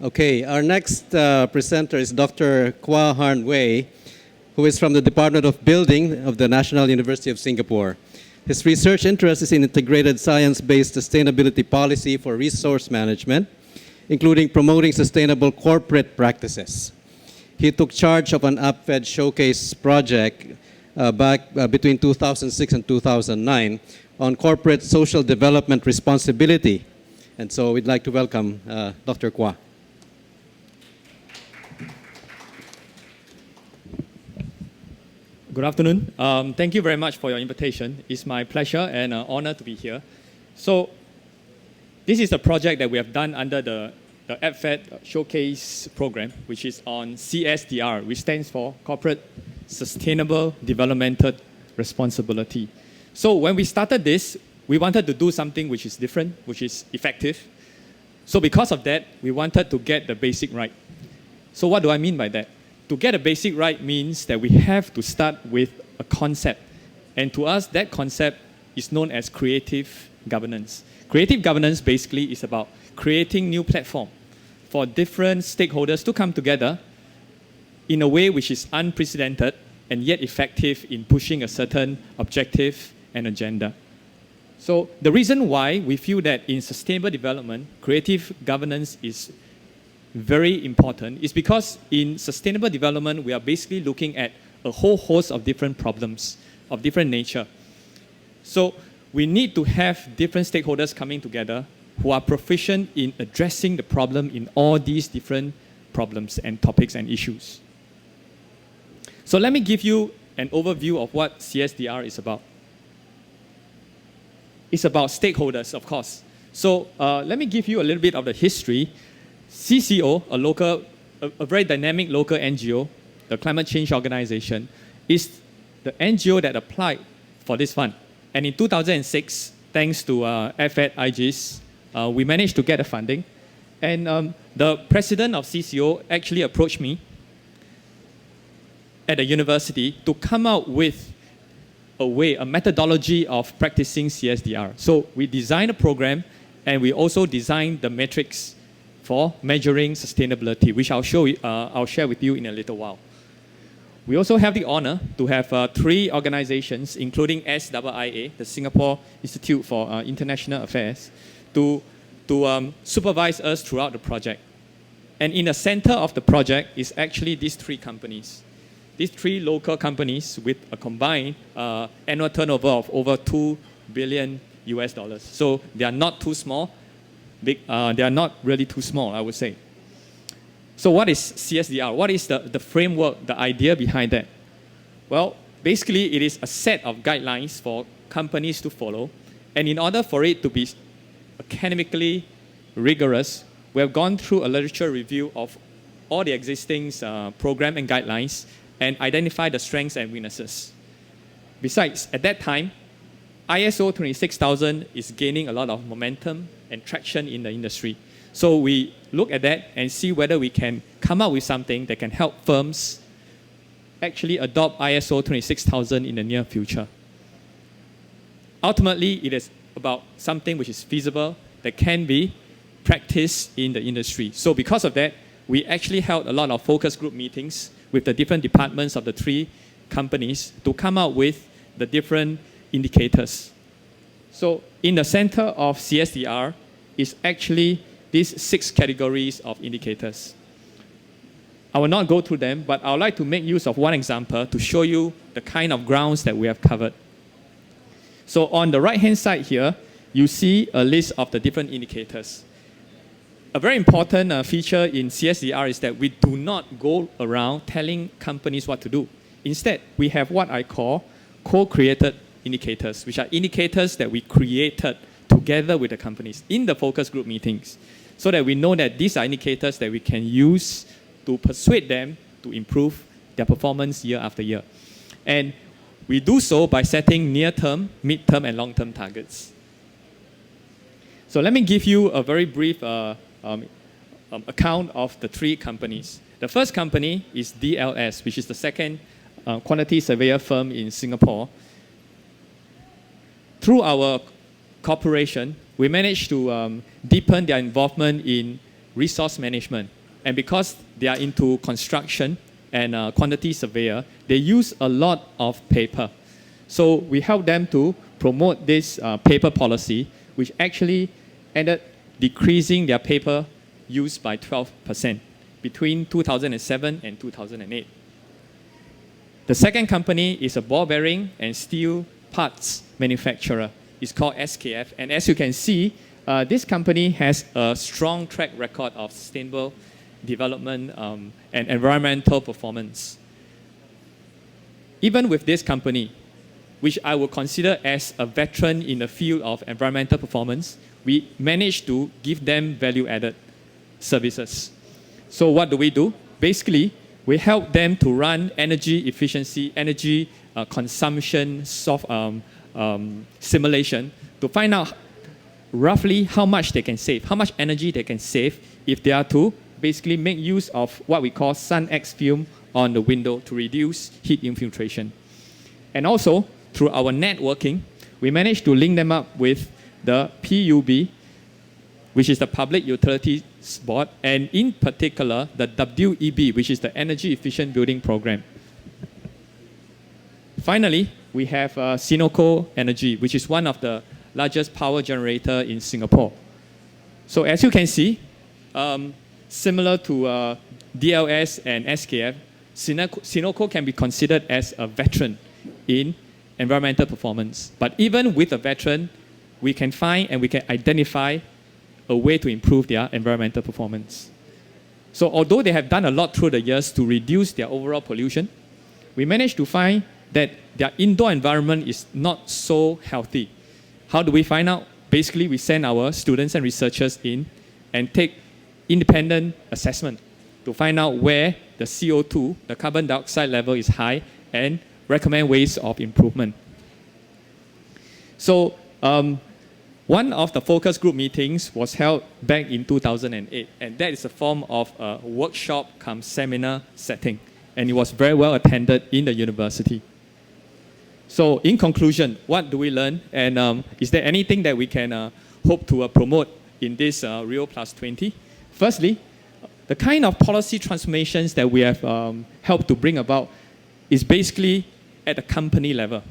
Okay, our next presenter is Dr. Kua Harn Wei, who is from the Department of Building of the National University of Singapore. His research interest is in integrated science-based sustainability policy for resource management, including promoting sustainable corporate practices. He took charge of an APFED Showcase project back between 2006 and 2009 on corporate social development responsibility. And so we'd like to welcome Dr. Kua. Good afternoon. Thank you very much for your invitation. It's my pleasure and honor to be here. So this is a project that we have done under the APFED Showcase Programme, which is on CSdR, which stands for Corporate Sustainable Developmental Responsibility. So when we started this, we wanted to do something which is different, which is effective. So because of that, we wanted to get the basic right. So what do I mean by that? To get a basic right means that we have to start with a concept. And to us, that concept is known as creative governance. Creative governance basically is about creating new platform for different stakeholders to come together in a way which is unprecedented and yet effective in pushing a certain objective and agenda. So the reason why we feel that in sustainable development, creative governance is very important is because in sustainable development, we are basically looking at a whole host of different problems of different nature. So we need to have different stakeholders coming together who are proficient in addressing the problem in all these different problems and topics and issues. So let me give you an overview of what CSdR is about. It's about stakeholders, of course. So let me give you a little bit of the history. CCO, a very dynamic local NGO, the Climate Change Organization, is the NGO that applied for this fund. And in 2006, thanks to APFED IGIS, we managed to get the funding. And the president of CCO actually approached me at the university to come out with a methodology of practicing CSdR. So we designed a program and we also designed the metrics for measuring sustainability, which I'll share with you in a little while. We also have the honor to have 3 organizations, including SIIA, the Singapore Institute for International Affairs, to supervise us throughout the project. And in the center of the project is actually these 3 companies. These 3 local companies with a combined annual turnover of over $2 billion US. So they are not too small. They are not really too small, I would say. So what is CSdR? What is the framework, the idea behind that? Well, basically it is a set of guidelines for companies to follow. And in order for it to be academically rigorous, we have gone through a literature review of all the existing program and guidelines and identify the strengths and weaknesses. Besides, at that time, ISO 26000 is gaining a lot of momentum and traction in the industry. So we look at that and see whether we can come up with something that can help firms actually adopt ISO 26000 in the near future. Ultimately, it is about something which is feasible, that can be practiced in the industry. So because of that, we actually held a lot of focus group meetings with the different departments of the 3 companies to come up with the different indicators. So in the center of CSdR is actually these 6 categories of indicators. I will not go through them, but I would like to make use of one example to show you the kind of grounds that we have covered. So on the right-hand side here, you see a list of the different indicators. A very important feature in CSdR is that we do not go around telling companies what to do. Instead, we have what I call co-created indicators, which are indicators that we created together with the companies in the focus group meetings, so that we know that these are indicators that we can use to persuade them to improve their performance year after year. And we do so by setting near-term, mid-term, and long-term targets. So let me give you a very brief account of the 3 companies. The first company is DLS, which is the second quantity surveyor firm in Singapore. Through our cooperation, we managed to deepen their involvement in resource management. And because they are into construction and quantity surveyor, they use a lot of paper. So we help them to promote this paper policy, which actually ended decreasing their paper use by 12% between 2007 and 2008. The second company is a ball bearing and steel parts manufacturer. It's called SKF. And as you can see, this company has a strong track record of sustainable development and environmental performance. Even with this company, which I would consider as a veteran in the field of environmental performance, we managed to give them value-added services. So what do? Basically, we help them to run energy efficiency, energy consumption simulation to find out roughly how much they can save, how much energy they can save if they are to basically make use of what we call sun X film on the window to reduce heat infiltration. And also, through our networking, we managed to link them up with the PUB, which is the Public Utilities Board, and in particular, the WEB, which is the Energy Efficient Building Program. Finally, we have Sinoco Energy, which is one of the largest power generator in Singapore. So as you can see, similar to DLS and SKF, Sinoco can be considered as a veteran in environmental performance. But even with a veteran, we can find and we can identify a way to improve their environmental performance. So although they have done a lot through the years to reduce their overall pollution, we managed to find that their indoor environment is not so healthy. How do we find out? Basically, we send our students and researchers in and take independent assessment to find out where the CO2, the carbon dioxide level is high, and recommend ways of improvement. So one of the focus group meetings was held back in 2008, and that is a form of a workshop cum seminar setting, and it was very well attended in the university. So in conclusion, what do we learn, and is there anything that we can hope to promote in this Rio Plus 20? Firstly, the kind of policy transformations that we have helped to bring about is basically at the company level.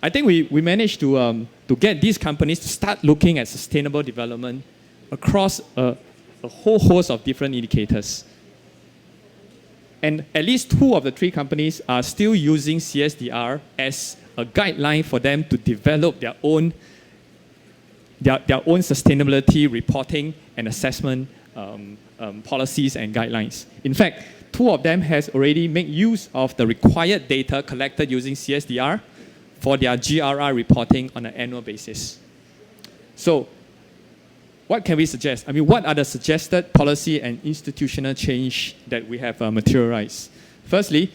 I think we managed to get these companies to start looking at sustainable development across a whole host of different indicators. And at least 2 of the 3 companies are still using CSdR as a guideline for them to develop their own sustainability reporting and assessment policies and guidelines. In fact, 2 of them has already made use of the required data collected using CSdR for their GRI reporting on an annual basis. So what can we suggest? I mean, what are the suggested policy and institutional change that we have materialized? Firstly,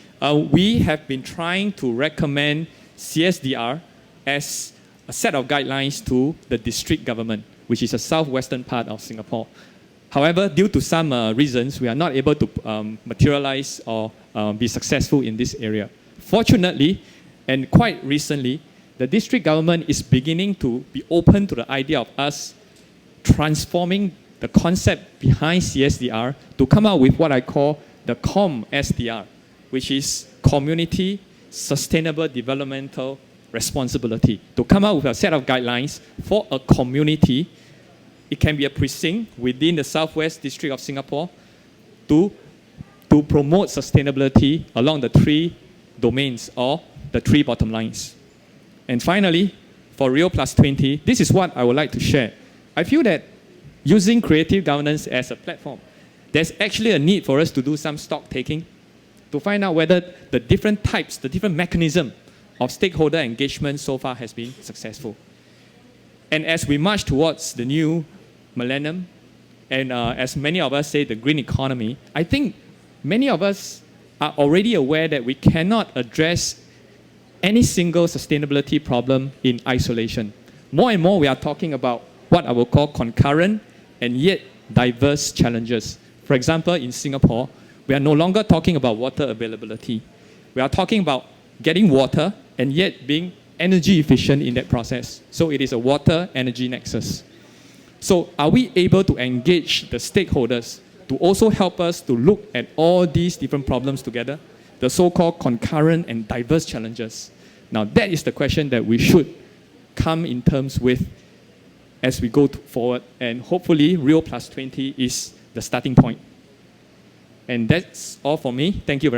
we have been trying to recommend CSdR as a set of guidelines to the district government, which is the southwestern part of Singapore. However, due to some reasons, we are not able to materialize or be successful in this area. Fortunately, and quite recently, the district government is beginning to be open to the idea of us transforming the concept behind CSdR to come out with what I call the COM-SDR, which is Community Sustainable Developmental Responsibility. To come out with a set of guidelines for a community, it can be a precinct within the Southwest District of Singapore to promote sustainability along the 3 domains or the 3 bottom lines. And finally, for Rio Plus 20, this is what I would like to share. I feel that using creative governance as a platform, there's actually a need for us to do some stock taking to find out whether the different types, the different mechanism of stakeholder engagement so far has been successful. And as we march towards the new millennium, and as many of us say, the green economy, I think many of us are already aware that we cannot address any single sustainability problem in isolation. More and more, we are talking about what I will call concurrent and yet diverse challenges. For example, in Singapore, we are no longer talking about water availability. We are talking about getting water and yet being energy efficient in that process. So it is a water-energy nexus. So are we able to engage the stakeholders to also help us to look at all these different problems together, the so-called concurrent and diverse challenges? Now that is the question that we should come in terms with as we go forward, and hopefully Rio Plus 20 is the starting point. And that's all for me. Thank you very much.